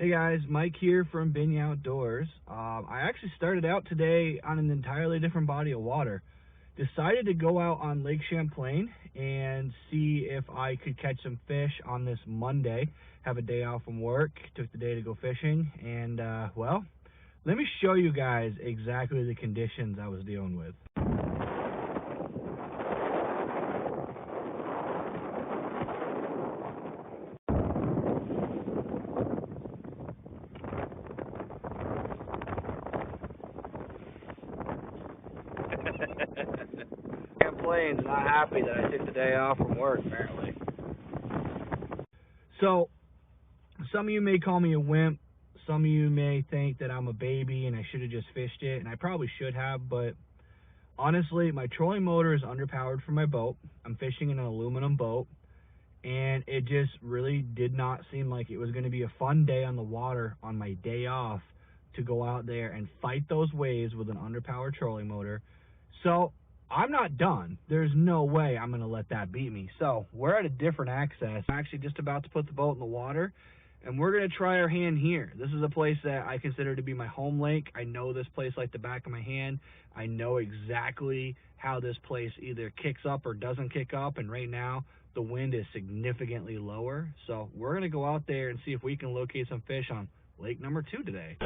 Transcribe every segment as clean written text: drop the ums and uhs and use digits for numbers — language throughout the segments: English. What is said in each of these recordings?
Hey guys, Mike here from Binyah Outdoors. I actually started out today on an entirely different body of water. Decided to go out on Lake Champlain and see if I could catch some fish on this Monday. Have a day off from work, took the day to go fishing, and well, let me show you guys exactly the conditions I was dealing with. Champlain's not happy that I took the day off from work, apparently. So, some of you may call me a wimp. Some of you may think that I'm a baby and I should have just fished it, and I probably should have, but honestly, my trolling motor is underpowered for my boat. I'm fishing in an aluminum boat, and it just really did not seem like it was going to be a fun day on the water on my day off to go out there and fight those waves with an underpowered trolling motor. So I'm not done. There's no way I'm going to let that beat me. So we're at a different access. I'm actually just about to put the boat in the water, and we're going to try our hand here. This is a place that I consider to be my home lake. I know this place like the back of my hand. I know exactly how this place either kicks up or doesn't kick up, and right now the wind is significantly lower. So we're going to go out there and see if we can locate some fish on lake number 2 today.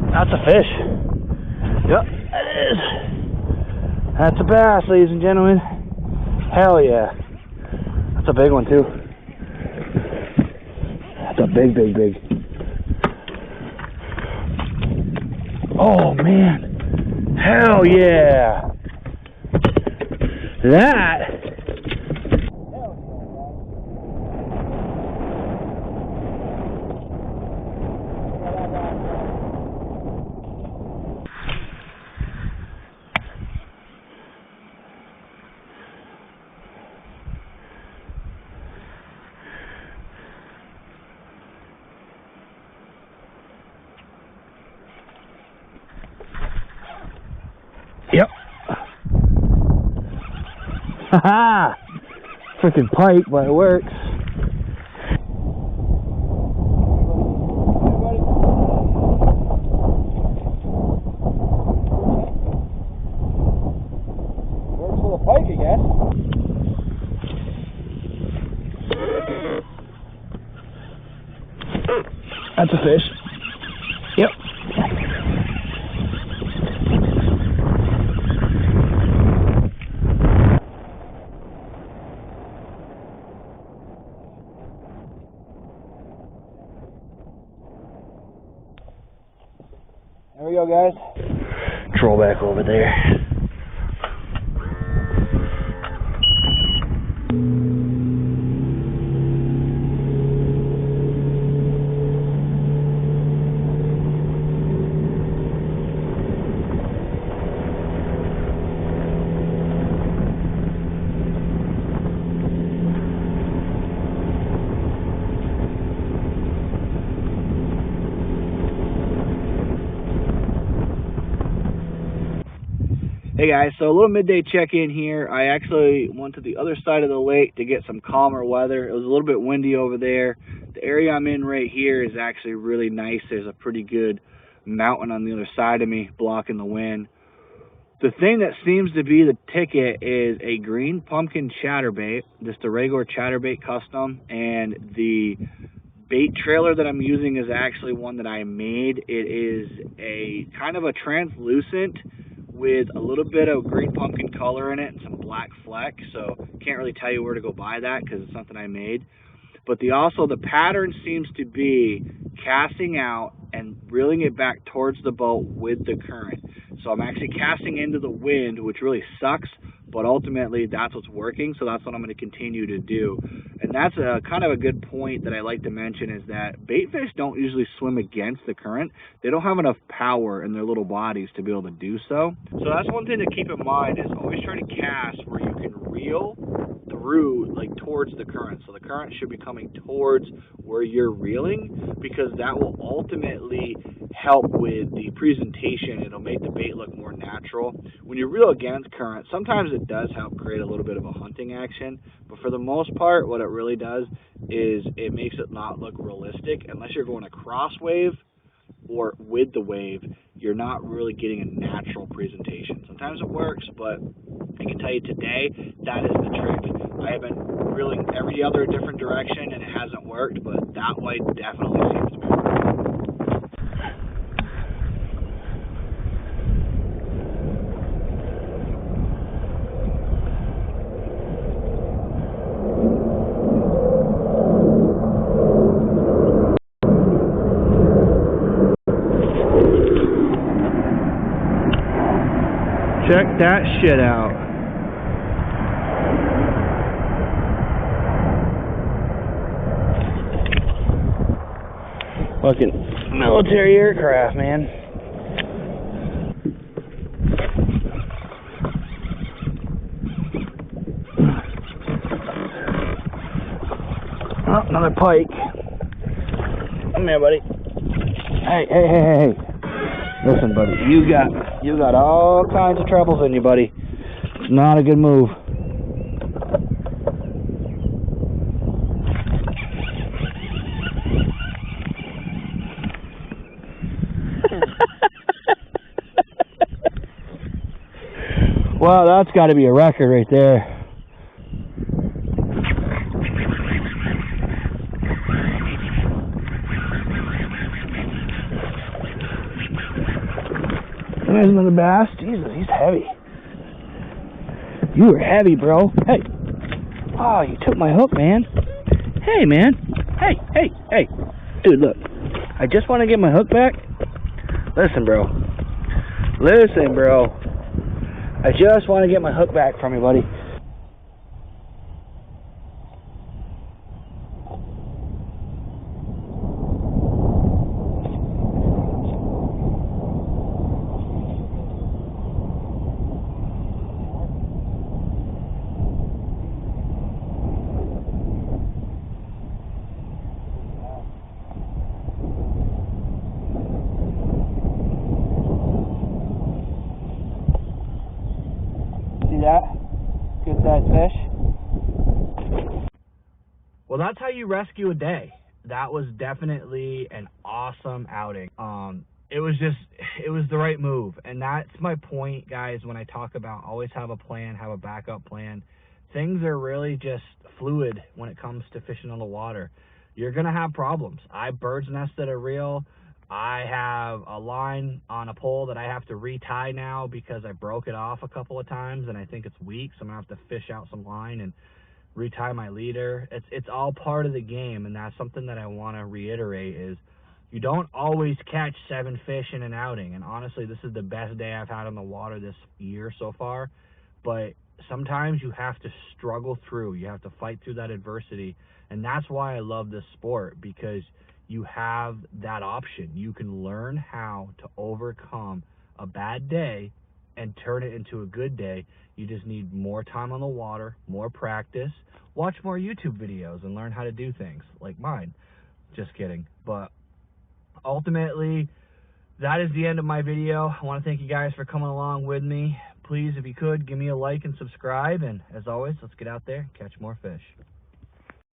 That's a fish. Yep, it is. That's a bass, ladies and gentlemen. Hell yeah. That's a big one too. That's a big. Oh man. Hell yeah. That. Yep. Haha! Freaking pike, but it works. Works for the pike, I guess. That's a fish. Yep. There we go, guys. Troll back over there. Hey guys, so a little midday check-in here. I actually went to the other side of the lake to get some calmer weather. It was a little bit windy over there. The area I'm in right here is actually really nice. There's a pretty good mountain on the other side of me blocking the wind. The thing that seems to be the ticket is a green pumpkin chatterbait, just a regular chatterbait custom, and the bait trailer that I'm using is actually one that I made. It is a kind of a translucent with a little bit of green pumpkin color in it and some black flecks, so can't really tell you where to go buy that because it's something I made. But the pattern seems to be casting out and reeling it back towards the boat with the current. So I'm actually casting into the wind, which really sucks, but ultimately that's what's working, so that's what I'm going to continue to do. And that's a kind of a good point that I like to mention, is that bait fish don't usually swim against the current. They don't have enough power in their little bodies to be able to do so. So that's one thing to keep in mind, is always try to cast where you can reel through, like towards the current. So the current should be coming towards where you're reeling, because that will ultimately help with the presentation. It'll make the bait look more natural. When you reel against current, sometimes it does help create a little bit of a hunting action, but for the most part, what it really does is it makes it not look realistic. Unless you're going across wave or with the wave, you're not really getting a natural presentation. Sometimes it works, but I can tell you today, that is the trick. I have been reeling every other different direction and it hasn't worked, but that way definitely seems to be working. Check that shit out. Fucking military aircraft, man. Oh, another pike. Come here, buddy. Hey. Listen, buddy, you got all kinds of troubles in you, buddy. It's not a good move. Wow, that's got to be a record right there. There's another bass. Jesus, he's heavy. You were heavy, bro. Hey. Oh, you took my hook, man. Hey, man. Hey. Dude, look. I just want to get my hook back. Listen, bro. I just want to get my hook back from you, buddy. See that? Good sized fish. Well, that's how you rescue a day. That was definitely an awesome outing. It was the right move. And that's my point, guys, when I talk about always have a plan, have a backup plan. Things are really just fluid when it comes to fishing on the water. You're going to have problems. I bird's nested a reel. I have a line on a pole that I have to retie now because I broke it off a couple of times and I think it's weak, so I'm going to have to fish out some line and retie my leader. It's all part of the game, and that's something that I want to reiterate is you don't always catch 7 fish in an outing. And honestly, this is the best day I've had on the water this year so far, but sometimes you have to struggle through. You have to fight through that adversity, and that's why I love this sport, because you have that option. You can learn how to overcome a bad day and turn it into a good day. You just need more time on the water, more practice, watch more YouTube videos, and learn how to do things like mine. Just kidding. But ultimately, that is the end of my video. I want to thank you guys for coming along with me. Please, if you could, give me a like and subscribe. And as always, let's get out there and catch more fish.